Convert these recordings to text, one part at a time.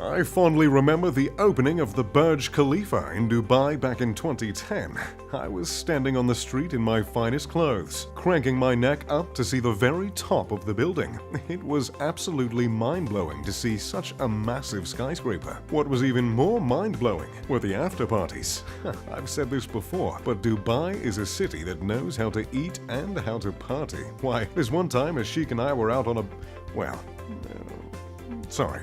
I fondly remember the opening of the Burj Khalifa in Dubai back in 2010. I was standing on the street in my finest clothes, cranking my neck up to see the very top of the building. It was absolutely mind-blowing to see such a massive skyscraper. What was even more mind-blowing were the after-parties. I've said this before, but Dubai is a city that knows how to eat and how to party. Why, there's one time a sheik and I were out on a... Sorry,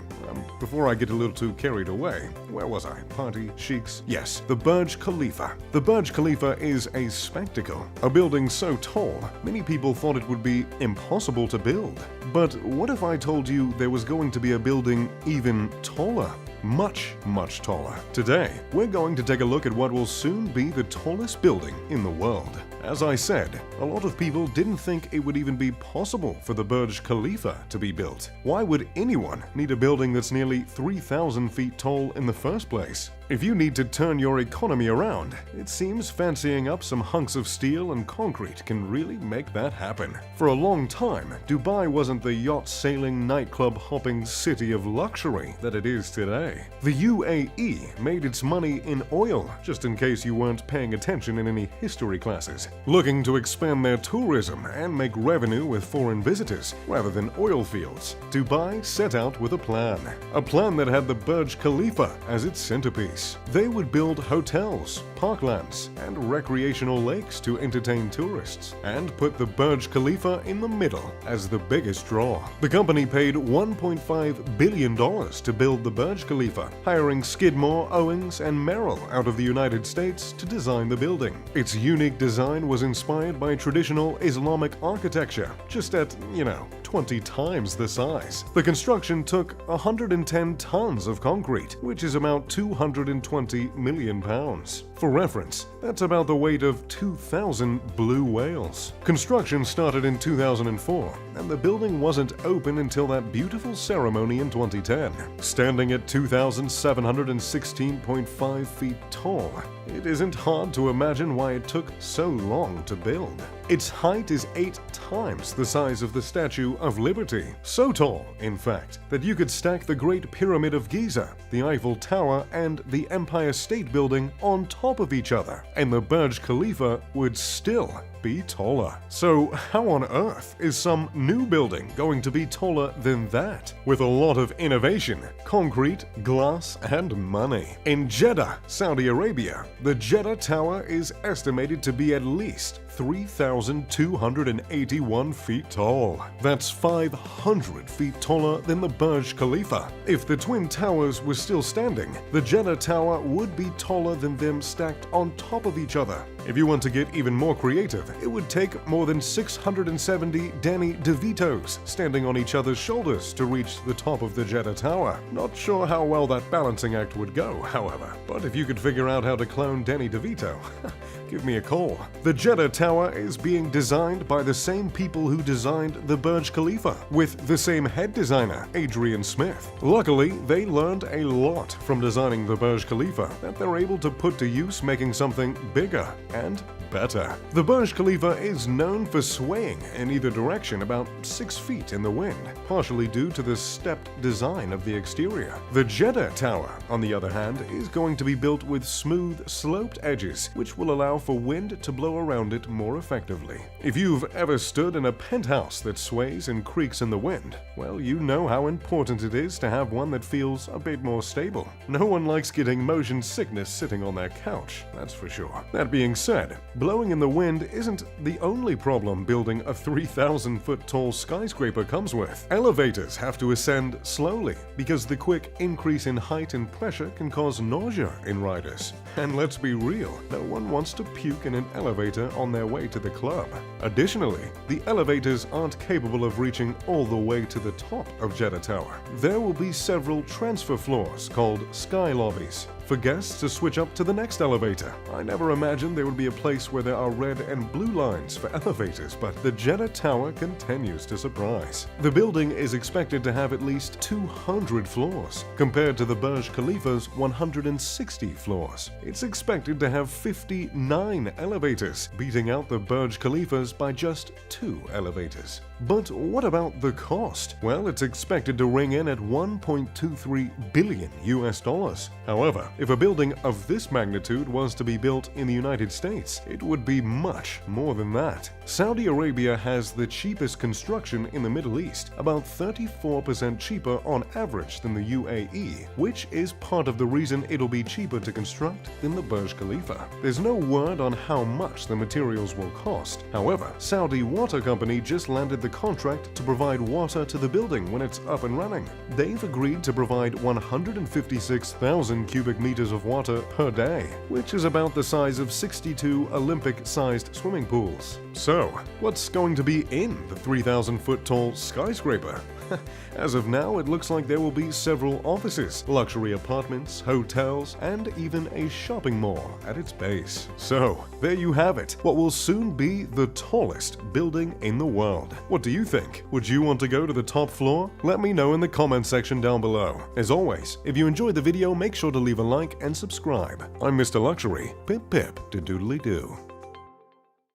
before I get a little too carried away, where was I? Party, sheiks? Yes, the Burj Khalifa. The Burj Khalifa is a spectacle. A building so tall, many people thought it would be impossible to build. But what if I told you there was going to be a building even taller? Much, much taller. Today, we're going to take a look at what will soon be the tallest building in the world. As I said, a lot of people didn't think it would even be possible for the Burj Khalifa to be built. Why would anyone need a building that's nearly 3,000 feet tall in the first place? If you need to turn your economy around, it seems fancying up some hunks of steel and concrete can really make that happen. For a long time, Dubai wasn't the yacht-sailing, nightclub-hopping city of luxury that it is today. The UAE made its money in oil, just in case you weren't paying attention in any history classes. Looking to expand their tourism and make revenue with foreign visitors rather than oil fields, Dubai set out with a plan that had the Burj Khalifa as its centerpiece. They would build hotels, parklands, and recreational lakes to entertain tourists, and put the Burj Khalifa in the middle as the biggest draw. The company paid $1.5 billion to build the Burj Khalifa, hiring Skidmore, Owings, and Merrill out of the United States to design the building. Its unique design was inspired by traditional Islamic architecture, just at, 20 times the size. The construction took 110 tons of concrete, which is about 220 million pounds. For reference, that's about the weight of 2,000 blue whales. Construction started in 2004, and the building wasn't open until that beautiful ceremony in 2010. Standing at 2,716.5 feet tall, it isn't hard to imagine why it took so long to build. Its height is 8 times the size of the Statue of Liberty. So tall, in fact, that you could stack the Great Pyramid of Giza, the Eiffel Tower, and the Empire State Building on top of each other, and the Burj Khalifa would still be taller. So how on earth is some new building going to be taller than that? With a lot of innovation, concrete, glass, and money. In Jeddah, Saudi Arabia, the Jeddah Tower is estimated to be at least 3,281 feet tall. That's 500 feet taller than the Burj Khalifa. If the Twin Towers were still standing, the Jeddah Tower would be taller than them stacked on top of each other. If you want to get even more creative, it would take more than 670 Danny DeVitos standing on each other's shoulders to reach the top of the Jeddah Tower. Not sure how well that balancing act would go, however, but if you could figure out how to clone Danny DeVito, give me a call. The Jeddah Tower is being designed by the same people who designed the Burj Khalifa, with the same head designer, Adrian Smith. Luckily, they learned a lot from designing the Burj Khalifa that they're able to put to use making something bigger and better. The Burj Khalifa is known for swaying in either direction about 6 feet in the wind, partially due to the stepped design of the exterior. The Jeddah Tower, on the other hand, is going to be built with smooth, sloped edges, which will allow for wind to blow around it more effectively. If you've ever stood in a penthouse that sways and creaks in the wind, well, you know how important it is to have one that feels a bit more stable. No one likes getting motion sickness sitting on their couch, that's for sure. That being said, blowing in the wind isn't the only problem building a 3,000-foot tall skyscraper comes with. Elevators have to ascend slowly because the quick increase in height and pressure can cause nausea in riders. And let's be real, no one wants to puke in an elevator on their way to the club. Additionally, the elevators aren't capable of reaching all the way to the top of Jeddah Tower. There will be several transfer floors called sky lobbies for guests to switch up to the next elevator. I never imagined there would be a place where there are red and blue lines for elevators, but the Jeddah Tower continues to surprise. The building is expected to have at least 200 floors, compared to the Burj Khalifa's 160 floors. It's expected to have 59 elevators, beating out the Burj Khalifa's by just 2 elevators. But what about the cost? Well, it's expected to ring in at $1.23 billion US. However, if a building of this magnitude was to be built in the United States, it would be much more than that. Saudi Arabia has the cheapest construction in the Middle East, about 34% cheaper on average than the UAE, which is part of the reason it'll be cheaper to construct than the Burj Khalifa. There's no word on how much the materials will cost. However, Saudi Water Company just landed the contract to provide water to the building when it's up and running. They've agreed to provide 156,000 cubic meters of water per day, which is about the size of 62 Olympic-sized swimming pools. So, what's going to be in the 3,000-foot-tall skyscraper? As of now, it looks like there will be several offices, luxury apartments, hotels, and even a shopping mall at its base. So, there you have it, what will soon be the tallest building in the world. What do you think? Would you want to go to the top floor? Let me know in the comment section down below. As always, if you enjoyed the video, make sure to leave a like and subscribe. I'm Mr. Luxury. Pip pip to doodly doo.